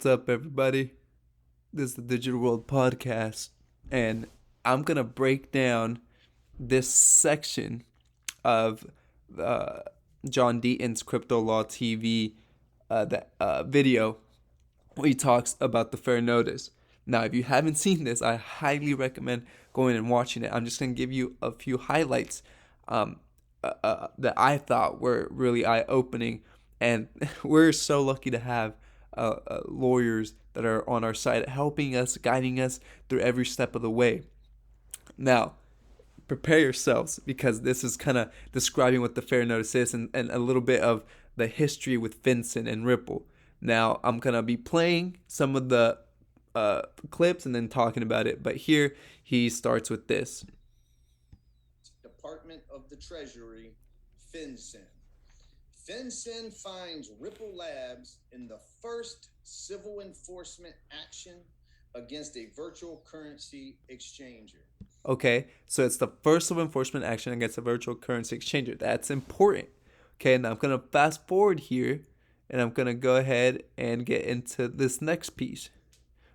What's up, everybody? This is the Digital World Podcast, and I'm gonna break down this section of uh, John Deaton's Crypto Law TV video where he talks about the fair notice. Now, if you haven't seen this, I highly recommend going and watching it. I'm just gonna give you a few highlights um, that I thought were really eye-opening, and we're so lucky to have lawyers that are on our side helping us, guiding us through every step of the way. Now, prepare yourselves because this is kind of describing what the fair notice is and a little bit of the history with Vincent and Ripple. Now, I'm going to be playing some of the clips and then talking about it, but here he starts with this. Department of the Treasury, FinCEN. FinCEN finds Ripple Labs in the first civil enforcement action against a virtual currency exchanger. Okay, so it's the first of enforcement action against a virtual currency exchanger. That's important. Okay, now I'm going to fast forward here and I'm going to go ahead and get into this next piece.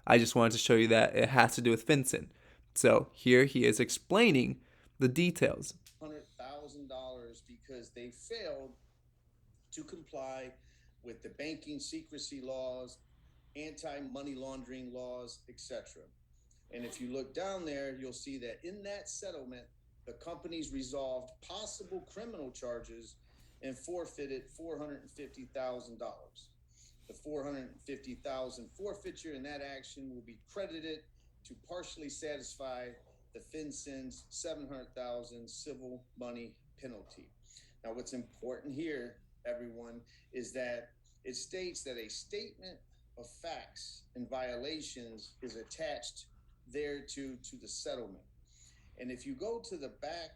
I just wanted to show you that it has to do with Vincent. So here he is explaining the details. $100,000 because they failed to comply with the banking secrecy laws, anti-money laundering laws, etc. And if you look down there, you'll see that in that settlement, the companies resolved possible criminal charges and forfeited $450,000. The $450,000 forfeiture in that action will be credited to partially satisfy the FinCEN's $700,000 civil money penalty. Now, what's important here, everyone, is that it states that a statement of facts and violations is attached thereto to the settlement. And if you go to the back,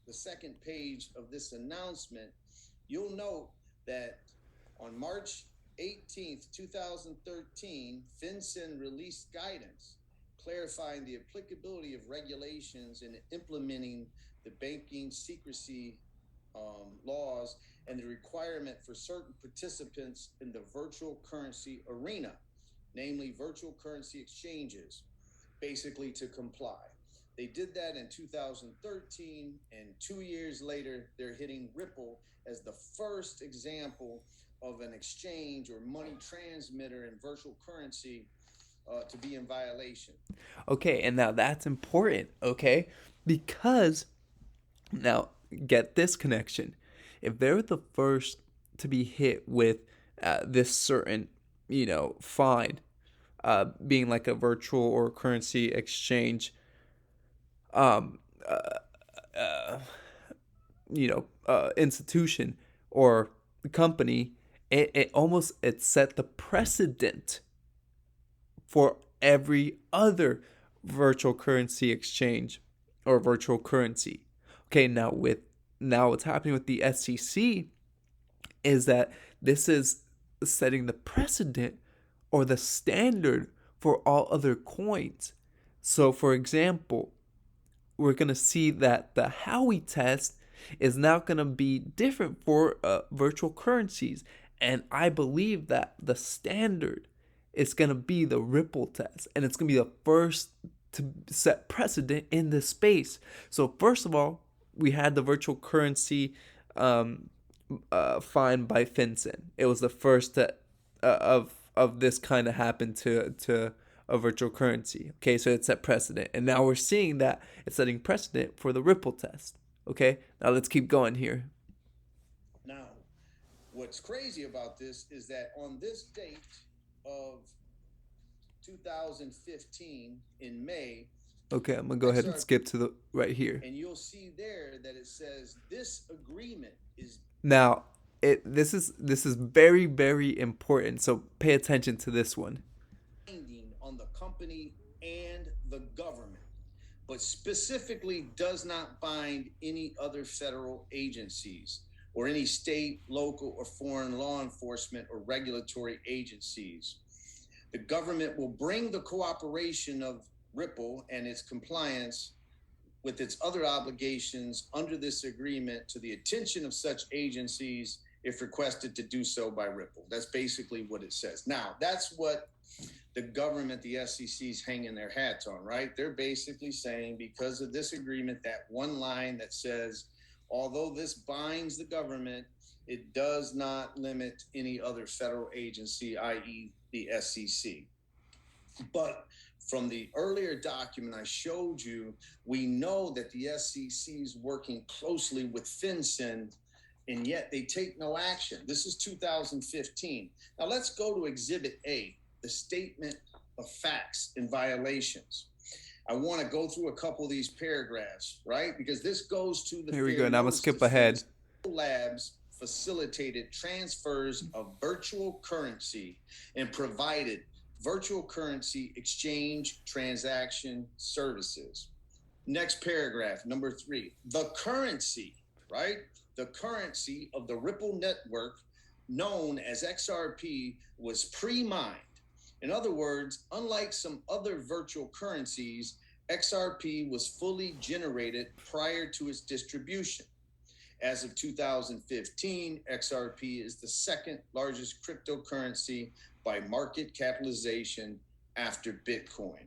the second page of this announcement, you'll note that on March 18th, 2013, FinCEN released guidance clarifying the applicability of regulations in implementing the banking secrecy laws and the requirement for certain participants in the virtual currency arena, namely virtual currency exchanges, basically to comply. They did that in 2013, and 2 years later, they're hitting Ripple as the first example of an exchange or money transmitter in virtual currency to be in violation. Okay, and now that's important, okay? Because now get this connection. If they're the first to be hit with this certain, fine, being like a virtual or currency exchange, um, uh, uh, institution or company, it set the precedent for every other virtual currency exchange or virtual currency. Okay, now what's happening with the SEC is that this is setting the precedent or the standard for all other coins. So for example, we're going to see that the Howey test is now going to be different for virtual currencies. And I believe that the standard is going to be the Ripple test. And it's going to be the first to set precedent in this space. So, first of all, we had the virtual currency fine by FinCEN. It was the first of this kind of happened to a virtual currency. Okay, so it set precedent, and now we're seeing that it's setting precedent for the Ripple test. Okay, now let's keep going here. Now, what's crazy about this is that on this date of 2015 in May. Okay, I'm gonna go ahead and skip to the right here. And you'll see there that it says this agreement is now. This is very, very important. So pay attention to this one. Binding on the company and the government, but specifically does not bind any other federal agencies or any state, local, or foreign law enforcement or regulatory agencies. The government will bring the cooperation of Ripple and its compliance with its other obligations under this agreement to the attention of such agencies if requested to do so by Ripple. That's basically what it says. Now, that's what the government, the SEC, is hanging their hats on, right? They're basically saying because of this agreement, that one line that says, although this binds the government, it does not limit any other federal agency, i.e., the SEC. But from the earlier document I showed you, we know that the SEC is working closely with FinCEN, and yet they take no action. This is 2015. Now let's go to Exhibit A, the statement of facts and violations. I want to go through a couple of these paragraphs, right? Because this goes to the Here we fair go. Now I'm gonna notice skip ahead. defense. Labs facilitated transfers of virtual currency and provided virtual currency exchange transaction services. Next paragraph, number 3. The currency, right? The currency of the Ripple network, known as XRP, was pre-mined. In other words, unlike some other virtual currencies, XRP was fully generated prior to its distribution. As of 2015, XRP is the second largest cryptocurrency by market capitalization after Bitcoin.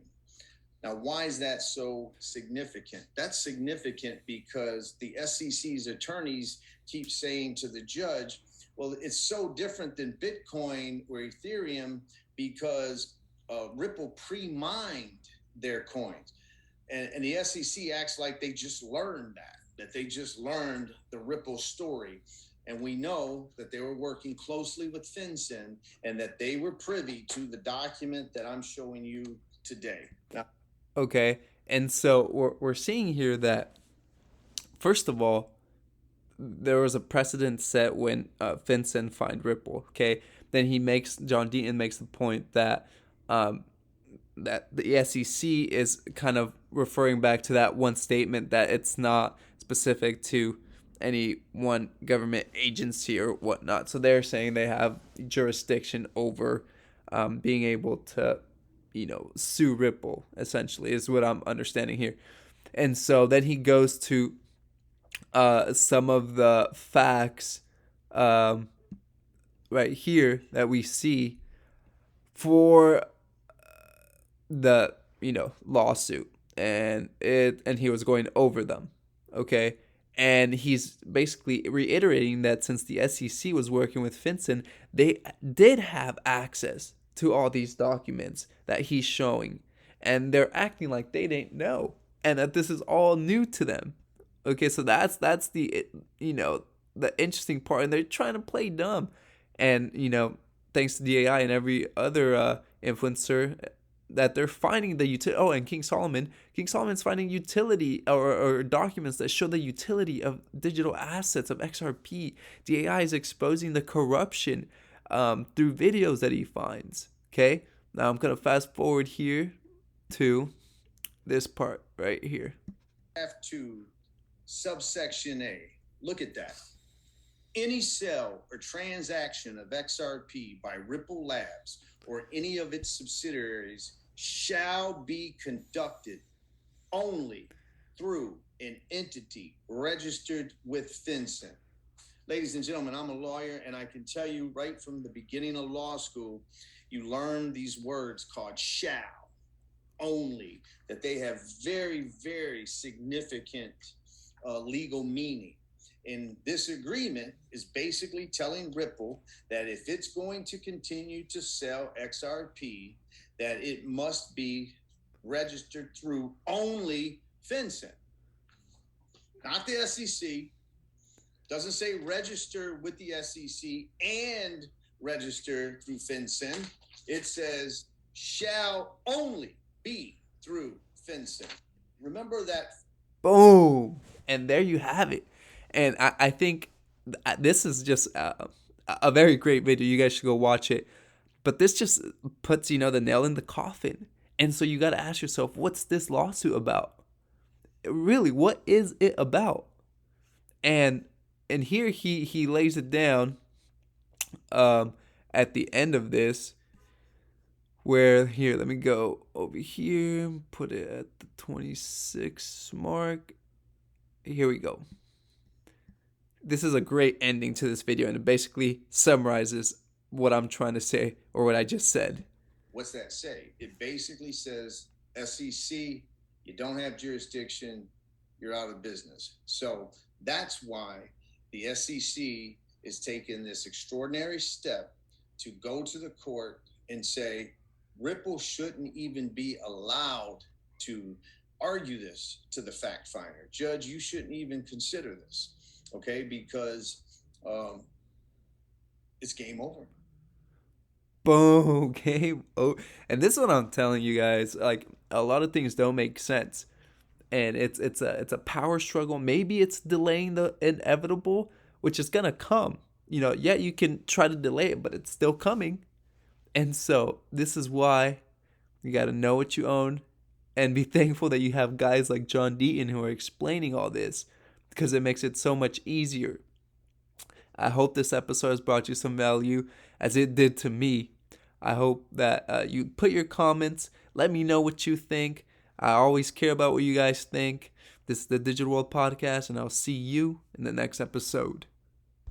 Now, why is that so significant? That's significant because the SEC's attorneys keep saying to the judge, well, it's so different than Bitcoin or Ethereum because Ripple pre-mined their coins. And the SEC acts like they just learned that they just learned the Ripple story. And we know that they were working closely with FinCEN and that they were privy to the document that I'm showing you today. Now, Okay, and so we're seeing here that first of all, there was a precedent set when FinCEN fined Ripple. Okay, then John Deaton makes the point that that the SEC is kind of referring back to that one statement that it's not specific to any one government agency or whatnot. So they're saying they have jurisdiction over being able to, sue Ripple, essentially, is what I'm understanding here. And so then he goes to some of the facts um, right here that we see for the lawsuit, and he was going over them. Okay, and he's basically reiterating that since the SEC was working with FinCEN, they did have access to all these documents that he's showing, and they're acting like they didn't know, and that this is all new to them. Okay, so that's the the interesting part, and they're trying to play dumb, and thanks to DAI and every other influencer, that they're finding the utility. Oh, and King Solomon's finding utility or documents that show the utility of digital assets of XRP. DAI is exposing the corruption through videos that he finds. Okay, now I'm gonna fast forward here to this part right here. F2, subsection A. Look at that. Any sale or transaction of XRP by Ripple Labs or any of its subsidiaries shall be conducted only through an entity registered with FinCEN. Ladies and gentlemen, I'm a lawyer, and I can tell you right from the beginning of law school, you learn these words called shall, only, that they have very, very significant legal meaning. And this agreement is basically telling Ripple that if it's going to continue to sell XRP, that it must be registered through only FinCEN, not the SEC. Doesn't say register with the SEC and register through FinCEN. It says shall only be through FinCEN. Remember that. Boom. And there you have it. And I think this is just a very great video. You guys should go watch it. But this just puts, the nail in the coffin. And so you got to ask yourself, what's this lawsuit about? Really, what is it about? And here he lays it down at the end of this, where here, let me go over here, put it at the 26 mark. Here we go. this is a great ending to this video, and it basically summarizes what I'm trying to say or what I just said. What's that say? It basically says, SEC, you don't have jurisdiction, you're out of business. So that's why the SEC is taking this extraordinary step to go to the court and say Ripple shouldn't even be allowed to argue this to the fact finder. Judge, you shouldn't even consider this, okay? Because it's game over. Boom, game. Oh, and this is what I'm telling you guys. Like, a lot of things don't make sense, and it's a power struggle. Maybe it's delaying the inevitable, which is gonna come. Yeah, you can try to delay it, but it's still coming. And so this is why you got to know what you own, and be thankful that you have guys like John Deaton who are explaining all this, because it makes it so much easier. I hope this episode has brought you some value, as it did to me. I hope that you put your comments. Let me know what you think. I always care about what you guys think. This is the Digital World Podcast, and I'll see you in the next episode.